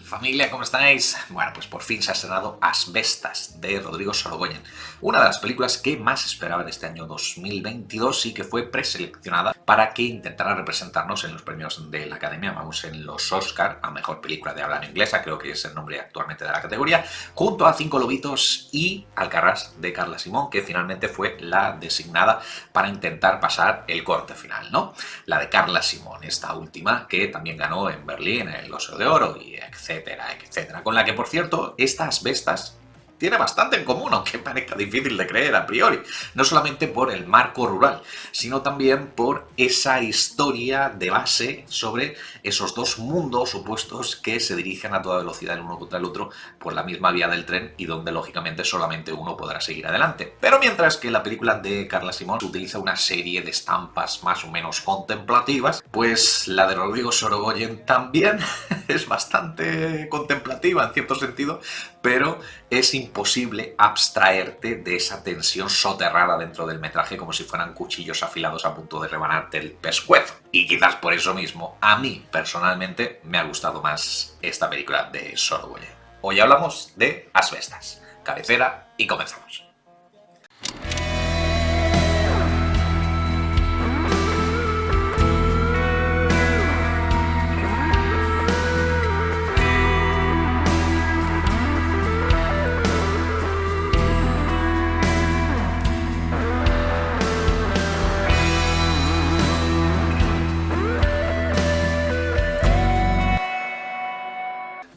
Familia, ¿cómo estáis? Bueno, pues por fin se ha estrenado Asbestas, de Rodrigo Sorogoyen, una de las películas que más esperaba de este año 2022 y que fue preseleccionada para que intentara representarnos en los premios de la Academia, vamos, en los Oscar a Mejor Película de Habla Inglesa, creo que es el nombre actualmente de la categoría, junto a Cinco Lobitos y Alcarrás de Carla Simón, que finalmente fue la designada para intentar pasar el corte final, ¿no? La de Carla Simón, esta última, que también ganó en Berlín el Oso de Oro y etcétera, etcétera. Con la que, por cierto, estas Asbestas tiene bastante en común, aunque parezca difícil de creer a priori. No solamente por el marco rural, sino también por esa historia de base sobre esos dos mundos opuestos que se dirigen a toda velocidad el uno contra el otro por la misma vía del tren y donde, lógicamente, solamente uno podrá seguir adelante. Pero mientras que la película de Carla Simón utiliza una serie de estampas más o menos contemplativas, pues la de Rodrigo Sorogoyen también es bastante contemplativa en cierto sentido, pero es imposible abstraerte de esa tensión soterrada dentro del metraje como si fueran cuchillos afilados a punto de rebanarte el pescuezo. Y quizás por eso mismo, a mí personalmente me ha gustado más esta película de Sorogoyen. Hoy hablamos de Asbestas, cabecera y comenzamos.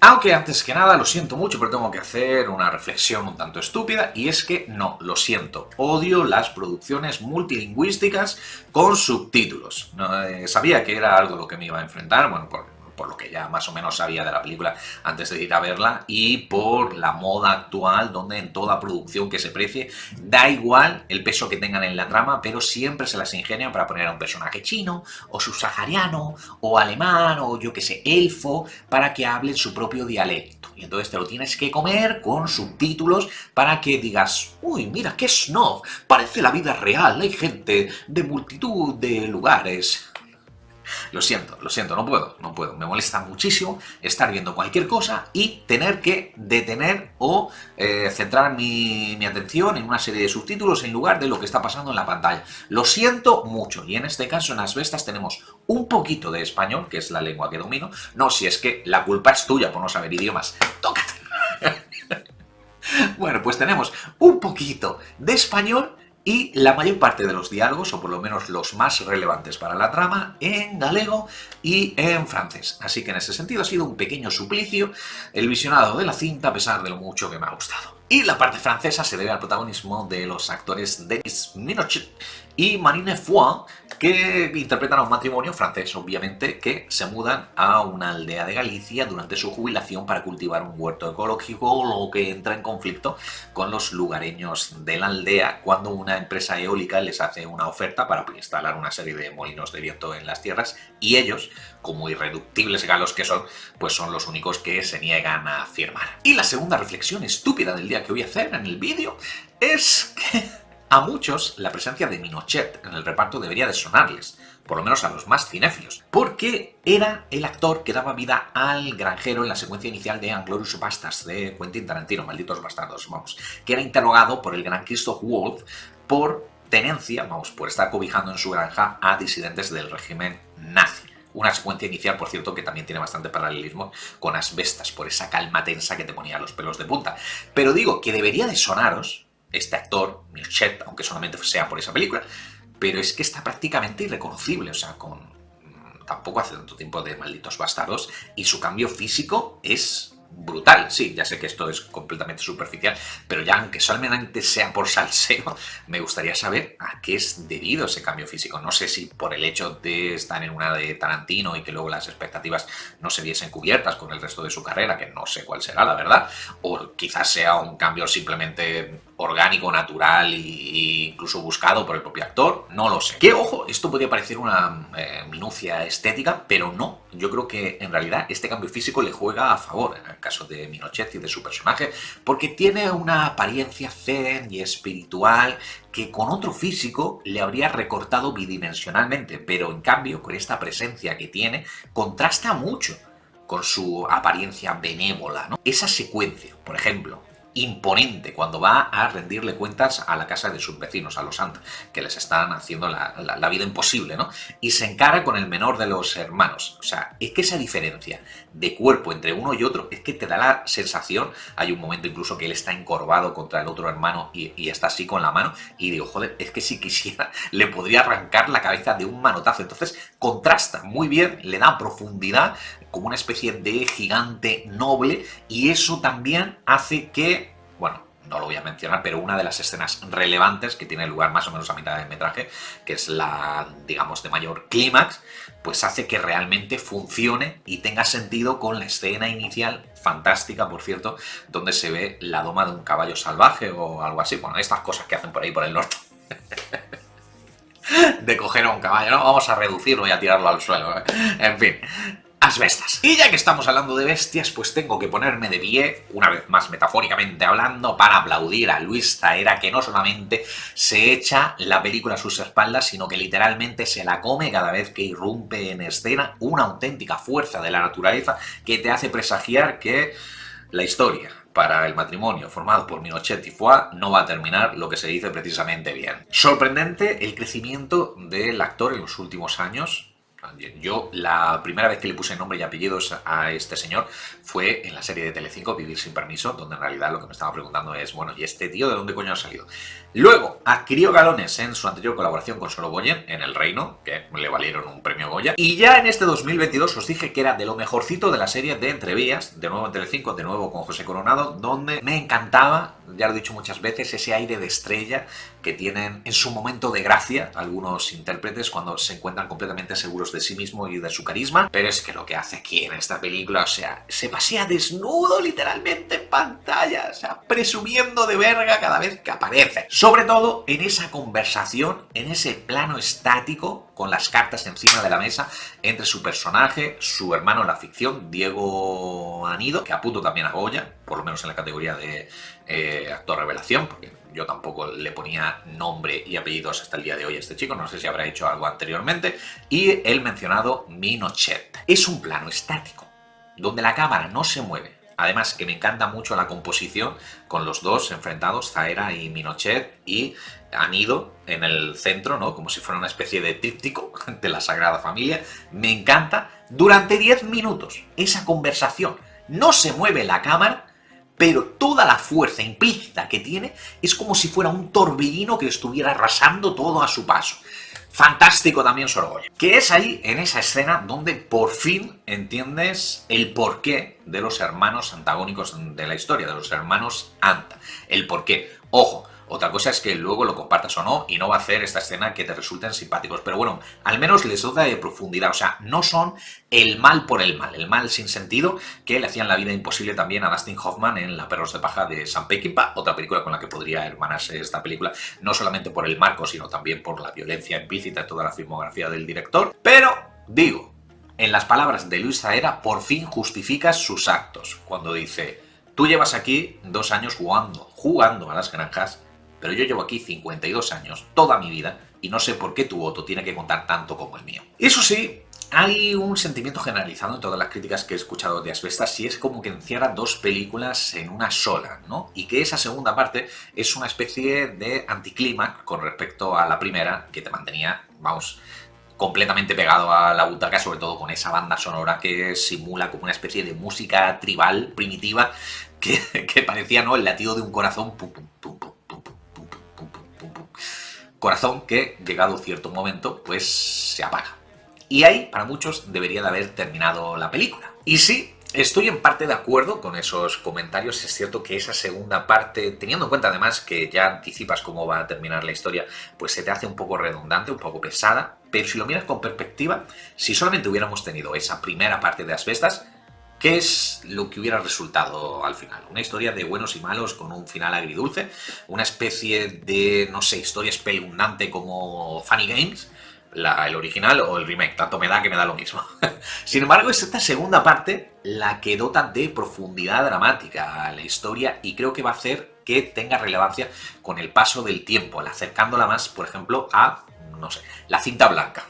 Aunque antes que nada, lo siento mucho, pero tengo que hacer una reflexión un tanto estúpida, y es que no, lo siento, odio las producciones multilingüísticas con subtítulos. No, sabía que era algo a lo que me iba a enfrentar, bueno, por lo que ya más o menos sabía de la película antes de ir a verla, y por la moda actual, donde en toda producción que se precie, da igual el peso que tengan en la trama, pero siempre se las ingenian para poner a un personaje chino, o subsahariano, o alemán, o yo que sé, elfo, para que hable su propio dialecto. Y entonces te lo tienes que comer con subtítulos para que digas, uy, mira, qué snob, parece la vida real, hay gente de multitud de lugares. Lo siento, no puedo. Me molesta muchísimo estar viendo cualquier cosa y tener que detener o centrar mi atención en una serie de subtítulos en lugar de lo que está pasando en la pantalla. Lo siento mucho, y en este caso en Asbestas tenemos un poquito de español, que es la lengua que domino. No, si es que la culpa es tuya por no saber idiomas. ¡Tócate! Bueno, pues tenemos un poquito de español y la mayor parte de los diálogos, o por lo menos los más relevantes para la trama, en galego y en francés. Así que en ese sentido ha sido un pequeño suplicio el visionado de la cinta, a pesar de lo mucho que me ha gustado. Y la parte francesa se debe al protagonismo de los actores Denis Minochet y Marine Foix, que interpretan a un matrimonio francés, obviamente, que se mudan a una aldea de Galicia durante su jubilación para cultivar un huerto ecológico, lo que entra en conflicto con los lugareños de la aldea cuando una empresa eólica les hace una oferta para instalar una serie de molinos de viento en las tierras, y ellos, como irreductibles galos que son, pues son los únicos que se niegan a firmar. Y la segunda reflexión estúpida del día que voy a hacer en el vídeo es que a muchos la presencia de Minochet en el reparto debería de sonarles, por lo menos a los más cinéfilos, porque era el actor que daba vida al granjero en la secuencia inicial de Inglourious Basterds de Quentin Tarantino, Malditos Bastardos, vamos, que era interrogado por el gran Christoph Waltz por tenencia, vamos, por estar cobijando en su granja a disidentes del régimen nazi. Una secuencia inicial, por cierto, que también tiene bastante paralelismo con Asbestas, por esa calma tensa que te ponía los pelos de punta. Pero digo que debería de sonaros este actor, Minochet, aunque solamente sea por esa película, pero es que está prácticamente irreconocible, o sea, tampoco hace tanto tiempo de Malditos Bastardos, y su cambio físico es brutal. Sí, ya sé que esto es completamente superficial, pero ya aunque solamente sea por salseo, me gustaría saber a qué es debido ese cambio físico. No sé si por el hecho de estar en una de Tarantino y que luego las expectativas no se viesen cubiertas con el resto de su carrera, que no sé cuál será, la verdad, o quizás sea un cambio simplemente orgánico, natural e incluso buscado por el propio actor, no lo sé. Que, ojo, esto podría parecer una minucia estética, pero no. Yo creo que en realidad este cambio físico le juega a favor en el caso de Minochet y de su personaje, porque tiene una apariencia zen y espiritual que con otro físico le habría recortado bidimensionalmente, pero en cambio con esta presencia que tiene contrasta mucho con su apariencia benévola, ¿no? Esa secuencia, por ejemplo, imponente cuando va a rendirle cuentas a la casa de sus vecinos, a los Ant, que les están haciendo la vida imposible, ¿no? Y se encara con el menor de los hermanos. O sea, es que esa diferencia de cuerpo entre uno y otro es que te da la sensación, hay un momento incluso que él está encorvado contra el otro hermano y está así con la mano, y digo, joder, es que si quisiera le podría arrancar la cabeza de un manotazo. Entonces contrasta muy bien, le da profundidad, como una especie de gigante noble, y eso también hace que, bueno, no lo voy a mencionar, pero una de las escenas relevantes que tiene lugar más o menos a mitad del metraje, que es la, digamos, de mayor clímax, pues hace que realmente funcione y tenga sentido con la escena inicial, fantástica, por cierto, donde se ve la doma de un caballo salvaje o algo así. Bueno, estas cosas que hacen por ahí por el norte. De coger a un caballo, ¿no? Vamos a reducirlo y a tirarlo al suelo, ¿eh? En fin, asbestas. Y ya que estamos hablando de bestias, pues tengo que ponerme de pie, una vez más metafóricamente hablando, para aplaudir a Luis Zaera, que no solamente se echa la película a sus espaldas, sino que literalmente se la come cada vez que irrumpe en escena, una auténtica fuerza de la naturaleza que te hace presagiar que la historia para el matrimonio formado por Minochet y Foix no va a terminar lo que se dice precisamente bien. Sorprendente el crecimiento del actor en los últimos años. Yo la primera vez que le puse nombre y apellidos a este señor fue en la serie de Telecinco, Vivir sin permiso, donde en realidad lo que me estaba preguntando es, bueno, ¿y este tío de dónde coño ha salido? Luego adquirió galones en su anterior colaboración con Sorogoyen en El Reino, que le valieron un premio Goya. Y ya en este 2022 os dije que era de lo mejorcito de la serie de Entrevías, de nuevo en Telecinco, de nuevo con José Coronado, donde me encantaba, ya lo he dicho muchas veces, ese aire de estrella que tienen en su momento de gracia algunos intérpretes cuando se encuentran completamente seguros de sí mismo y de su carisma. Pero es que lo que hace aquí en esta película, o sea, se pasea desnudo literalmente en pantalla, o sea, presumiendo de verga cada vez que aparece. Sobre todo en esa conversación, en ese plano estático, con las cartas encima de la mesa, entre su personaje, su hermano en la ficción, Diego Anido, que apunto también a Goya, por lo menos en la categoría de actor revelación, porque yo tampoco le ponía nombre y apellidos hasta el día de hoy a este chico, no sé si habrá hecho algo anteriormente, y el mencionado Minochet. Es un plano estático, donde la cámara no se mueve. Además, que me encanta mucho la composición con los dos enfrentados, Zaera y Minochet, y Anido en el centro, ¿no? Como si fuera una especie de tríptico de la Sagrada Familia. Me encanta. Durante 10 minutos, esa conversación, no se mueve la cámara, pero toda la fuerza implícita que tiene es como si fuera un torbellino que estuviera arrasando todo a su paso. Fantástico también Sorogoyen. Que es ahí, en esa escena, donde por fin entiendes el porqué de los hermanos antagónicos de la historia, de los hermanos Anta. El porqué. Ojo, otra cosa es que luego lo compartas o no y no va a hacer esta escena que te resulten simpáticos. Pero bueno, al menos les dota de profundidad. O sea, no son el mal por el mal sin sentido que le hacían la vida imposible también a Dustin Hoffman en La Perros de Paja de Sam Peckinpah, otra película con la que podría hermanarse esta película, no solamente por el marco, sino también por la violencia implícita en toda la filmografía del director. Pero, digo, en las palabras de Luis Zaera, por fin justifica sus actos, cuando dice, tú llevas aquí 2 años jugando a las granjas, pero yo llevo aquí 52 años, toda mi vida, y no sé por qué tu voto tiene que contar tanto como el mío. Eso sí, hay un sentimiento generalizado en todas las críticas que he escuchado de Asbestas, y es como que encierra 2 películas en una sola, ¿no? Y que esa segunda parte es una especie de anticlímax con respecto a la primera, que te mantenía, vamos, completamente pegado a la butaca, sobre todo con esa banda sonora que simula como una especie de música tribal, primitiva, que parecía, ¿no?, el latido de un corazón, pum, pum, pum, pum. Corazón que, llegado cierto momento, pues se apaga. Y ahí, para muchos, debería de haber terminado la película. Y sí, estoy en parte de acuerdo con esos comentarios. Es cierto que esa segunda parte, teniendo en cuenta además que ya anticipas cómo va a terminar la historia, pues se te hace un poco redundante, un poco pesada. Pero si lo miras con perspectiva, si solamente hubiéramos tenido esa primera parte de Asbestas, ¿qué es lo que hubiera resultado al final? Una historia de buenos y malos con un final agridulce, una especie de, no sé, historia espeluznante como Funny Games, el original o el remake, tanto me da que me da lo mismo. Sin embargo, es esta segunda parte la que dota de profundidad dramática a la historia y creo que va a hacer que tenga relevancia con el paso del tiempo, acercándola más, por ejemplo, a no sé, La Cinta Blanca,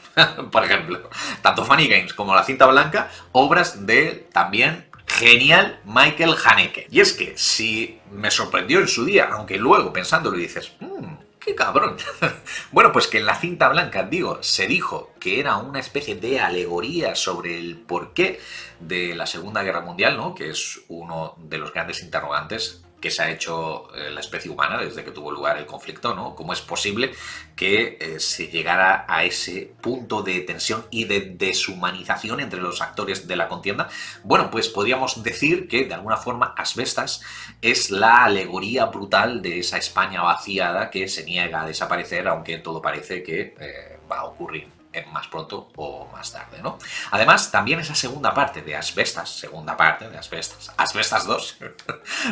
por ejemplo. Tanto Funny Games como La Cinta Blanca, obras de también genial Michael Haneke. Y es que si me sorprendió en su día, aunque luego pensándolo dices, ¡qué cabrón! Bueno, pues que en La Cinta Blanca, digo, se dijo que era una especie de alegoría sobre el porqué de la Segunda Guerra Mundial, ¿no? Que es uno de los grandes interrogantes que se ha hecho la especie humana desde que tuvo lugar el conflicto, ¿no? ¿Cómo es posible que se llegara a ese punto de tensión y de deshumanización entre los actores de la contienda? Bueno, pues podríamos decir que de alguna forma Asbestas es la alegoría brutal de esa España vaciada que se niega a desaparecer, aunque todo parece que va a ocurrir más pronto o más tarde, ¿no? Además, también esa segunda parte de Asbestas, Asbestas 2,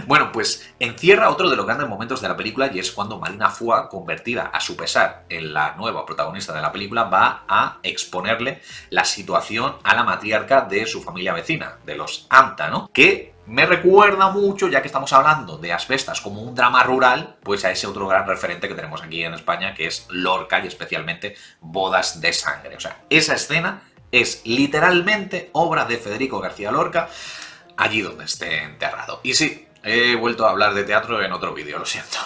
bueno, pues encierra otro de los grandes momentos de la película y es cuando Marina Fua, convertida a su pesar en la nueva protagonista de la película, va a exponerle la situación a la matriarca de su familia vecina, de los Anta, ¿no? Que me recuerda mucho, ya que estamos hablando de Asbestas como un drama rural, pues a ese otro gran referente que tenemos aquí en España, que es Lorca y especialmente Bodas de Sangre. O sea, esa escena es literalmente obra de Federico García Lorca, allí donde esté enterrado. Y sí, he vuelto a hablar de teatro en otro vídeo, lo siento.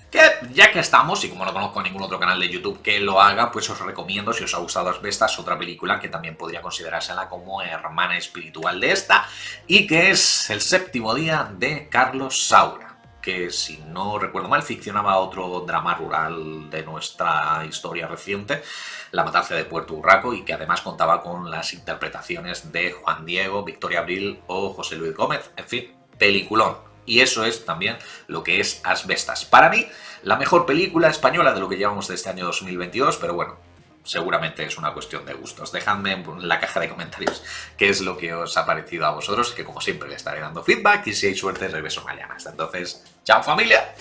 Que ya que estamos, y como no conozco ningún otro canal de YouTube que lo haga, pues os recomiendo, si os ha gustado Asbestas, otra película que también podría considerársela como hermana espiritual de esta, y que es El séptimo día de Carlos Saura, que si no recuerdo mal ficcionaba otro drama rural de nuestra historia reciente, La matanza de Puerto Urraco, y que además contaba con las interpretaciones de Juan Diego, Victoria Abril o José Luis Gómez, en fin, peliculón. Y eso es también lo que es Asbestas. Para mí, la mejor película española de lo que llevamos de este año 2022, pero bueno, seguramente es una cuestión de gustos. Dejadme en la caja de comentarios qué es lo que os ha parecido a vosotros, que como siempre le estaré dando feedback y si hay suerte regreso mañana. Hasta entonces, ¡chao familia!